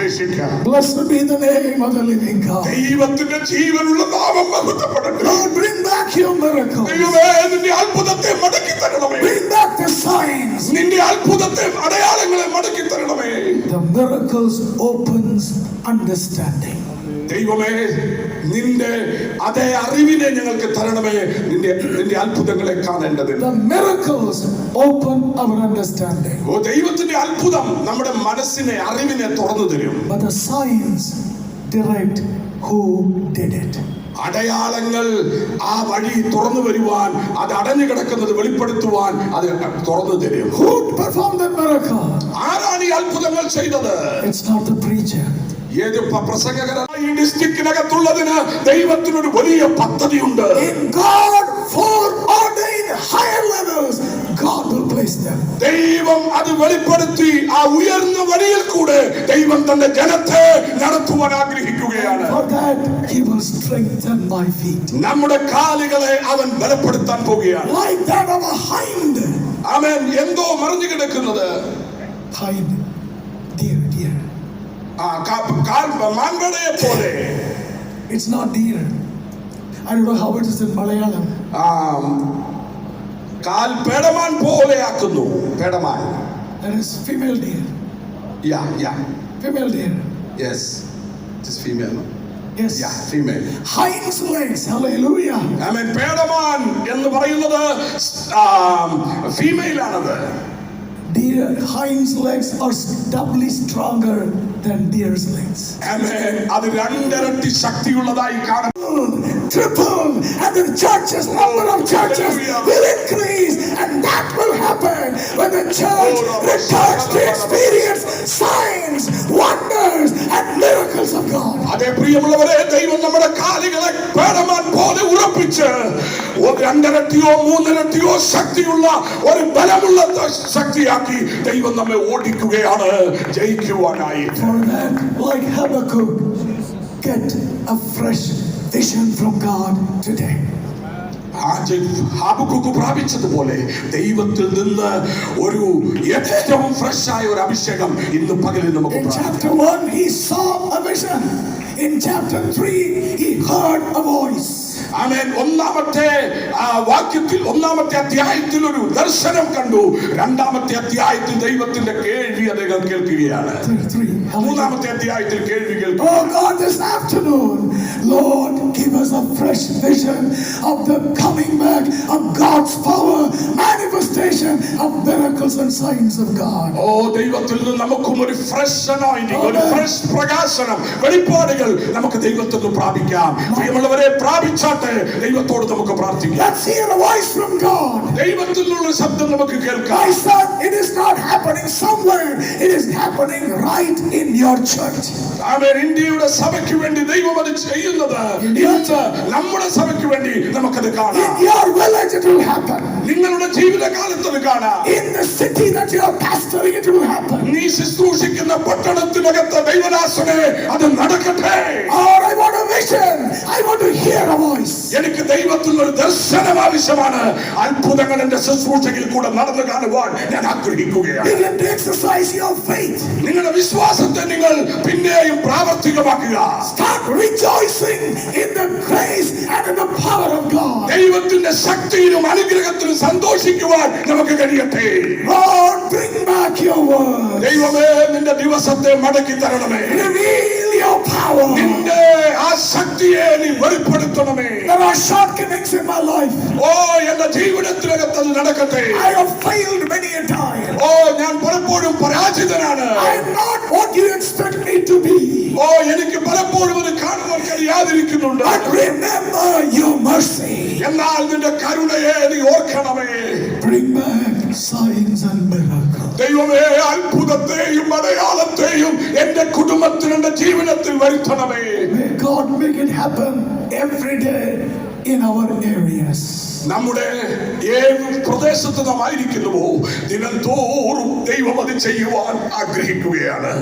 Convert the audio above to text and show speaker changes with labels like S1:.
S1: അപേക്ഷിക്കാം.
S2: Blessed be the name of the living God.
S1: ദൈവത്തിന്റെ ജീവനുള്ള നാമം മഹത്വപ്പെടട്ടെ.
S2: Lord, bring back your miracles.
S1: ദൈവമേ, നിന്റെ അത്ഭുതത്തെ മടക്കി തരണമേ.
S2: Bring back the signs.
S1: നിന്റെ അത്ഭുതത്തെ അടയാളങ്ങളെ മടക്കി തരണമേ.
S2: The miracles opens understanding.
S1: ദൈവമേ, നിന്റെ അതേ അറിവിനെ ഞങ്ങൾക്ക് തരണമേ. നിന്റെ അത്ഭുതങ്ങളെ കാണേണ്ടതിന്
S2: The miracles open our understanding.
S1: ഓ, ദൈവത്തിന്റെ അത്ഭുതം നമ്മുടെ മനസ്സിനെ അറിവിനെ തുറന്നു തരും.
S2: But the signs direct who did it.
S1: അടയാളങ്ങൾ ആ വഴി തുറന്നു വരുവാൻ, അത് അടഞ്ഞു കിടക്കുന്നത് വെളിപ്പെടുത്തുവാൻ അത് തുറന്നു തരും.
S2: Who performed that miracle?
S1: ആരാണ് ഈ അത്ഭുതങ്ങൾ ചെയ്തത്?
S2: It's not the preacher.
S1: ഏത് പ്രസംഗകനായി ഈ ഡിസ്ട്രിക്റ്റിനകത്തുള്ളതിന് ദൈവത്തിനൊരു വലിയ പദ്ധതിയുണ്ട്.
S2: In God foreordained higher levels, God will place them.
S1: ദൈവം അത് വെളിപ്പെടുത്തി ആ ഉയർന്ന വഴിയിൽ കൂടെ ദൈവം തന്റെ ജനത്തെ നടത്തുവാൻ ആഗ്രഹിക്കുകയാണ്.
S2: For that he will strengthen my feet.
S1: നമ്മുടെ കാലുകളെ അവൻ ബലപ്പെടുത്താൻ പോവുകയാണ്.
S2: Like that of a hind.
S1: ആമേൻ. എന്തോ മറിഞ്ഞു കിടക്കുന്നത്.
S2: Hind. Deer.
S1: മാൻപടയെ പോലെ.
S2: It's not deer. I don't know how it is in Malayalam.
S1: കാൽ പേടമാൻ പോലെ ആക്കുന്നു. പേടമാൻ.
S2: That is female deer.
S1: Yeah.
S2: Female deer.
S1: Yes. It is female.
S2: Yes.
S1: Yeah, female.
S2: Hind's legs. Hallelujah.
S1: ആമേൻ. പേടമാൻ എന്ന് പറയുന്നത് female ആണത്.
S2: Deer hind's legs are doubly stronger than deer's legs.
S1: Amen. അത് രണ്ടിരട്ടി ശക്തിയുള്ളതായി കാണും.
S2: Triple, and the churches, number of churches will increase, and that will happen when the church returns to experience signs, wonders, and miracles of God.
S1: അതേ പ്രിയമുള്ളവരെ, ദൈവം നമ്മുടെ കാലുകളെ പേടമാൻ പോലെ ഉറപ്പിച്ച് രണ്ടിരട്ടിയോ മൂന്നിരട്ടിയോ ശക്തിയുള്ള ഒരു ബലമുള്ള ശക്തിയാക്കി ദൈവം നമ്മെ ഓടിക്കുകയാണ് ജയിക്കുവാനായി.
S2: For that, like Habakkuk, get a fresh vision from God today.
S1: ഹാബക്കുക്ക് പ്രാപിച്ചതുപോലെ ദൈവത്തിൽ നിന്ന് ഒരു ഏറ്റവും ഫ്രഷ് ആയ ഒരു അഭിഷേകം ഇന്ന് പകലിൽ നമുക്ക്.
S2: In chapter 1 he saw a vision. In chapter 3 he heard a voice.
S1: ആമേൻ. ഒന്നാമത്തെ അധ്യായത്തിൽ ഒരു ദർശനം കണ്ടു. രണ്ടാമത്തെ അധ്യായത്തിൽ ദൈവത്തിന്റെ കേൾവി അദ്ദേഹം കേൾക്കുകയാണ്. മൂന്നാമത്തെ അധ്യായത്തിൽ കേൾവി കേൾക്കുക.
S2: Oh God, this afternoon, Lord, give us a fresh vision of the coming back of God's power, manifestation of miracles and signs of God.
S1: ഓ, ദൈവത്തിൽ നിന്ന് നമുക്കും ഒരു ഫ്രഷ് അനോയിന്റിംഗ്, ഒരു ഫ്രഷ് പ്രകാശനം, വെളിപ്പാടുകൾ നമുക്ക് ദൈവത്തിൽ നിന്ന് പ്രാപിക്കാം. പ്രിയമുള്ളവരെ, പ്രാപിച്ചാട്ടെ ദൈവത്തോട് നമുക്ക് പ്രാർത്ഥിക്കാം.
S2: Let's hear a voice from God.
S1: ദൈവത്തിൽ നിന്നുള്ള ശബ്ദം നമുക്ക് കേൾക്കാം.
S2: My son, it is not happening somewhere, it is happening right in your church.
S1: ആമേൻ. ഇന്ത്യയുടെ സഭയ്ക്ക് വേണ്ടി ദൈവം അത് ചെയ്യുന്നത് ഇന്ന് നമ്മുടെ സഭയ്ക്ക് വേണ്ടി നമുക്കത് കാണാം.
S2: In your village it will happen.
S1: നിങ്ങളുടെ ജീവിതകാലത്ത് അത് കാണാം.
S2: In the city that you are pastoring it will happen.
S1: നീ ശുശ്രൂഷിക്കുന്ന പട്ടണത്തിനകത്ത് ദൈവദാസനെ അത് നടക്കട്ടെ.
S2: Or I want a vision, I want to hear a voice.
S1: എനിക്ക് ദൈവത്തിൽ ഒരു ദർശനം ആവശ്യമാണ്. അത്ഭുതങ്ങൾ എന്റെ ശുശ്രൂഷയിൽ കൂടെ നടന്നു കാണുവാൻ ഞാൻ ആഗ്രഹിക്കുകയാണ്.
S2: Begin to exercise your faith.
S1: നിങ്ങളുടെ വിശ്വാസത്തെ നിങ്ങൾ പിന്നെയും പ്രാവർത്തികമാക്കുക.
S2: Start rejoicing in the grace and in the power of God.
S1: ദൈവത്തിന്റെ ശക്തിയിലും അനുഗ്രഹത്തിലും സന്തോഷിക്കുവാൻ നമുക്ക് കഴിയട്ടെ.
S2: Lord, bring back your word.
S1: ദൈവമേ, നിന്റെ ദിവസത്തെ മടക്കി തരണമേ.
S2: Reveal your power.
S1: നിന്റെ ആ ശക്തിയെ നീ വെളിപ്പെടുത്തണമേ.
S2: There are shortcomings in my life.
S1: ഓ, എന്റെ ജീവിതത്തിനകത്ത് അത് നടക്കട്ടെ.
S2: I have failed many a time.
S1: ഓ, ഞാൻ പലപ്പോഴും പരാജിതനാണ്.
S2: I am not what you expect me to be.
S1: ഓ, എനിക്ക് പലപ്പോഴും അത് കാണുവാൻ കഴിയാതിരിക്കുന്നുണ്ട്.
S2: But remember your mercy.
S1: എന്നാൽ നിന്റെ കരുണയെ നീ ഓർക്കണമേ.
S2: Bring back signs and miracles.
S1: ദൈവമേ, അത്ഭുതത്തെയും അടയാളത്തെയും എന്റെ കുടുംബത്തിൽ, എന്റെ ജീവിതത്തിൽ വരുത്തണമേ.
S2: May God make it happen every day in our areas.
S1: നമ്മുടെ ഏത് പ്രദേശത്ത് നാം ആയിരിക്കുന്നുവോ ദിനംതോറും ദൈവം അത് ചെയ്യുവാൻ ആഗ്രഹിക്കുകയാണ്.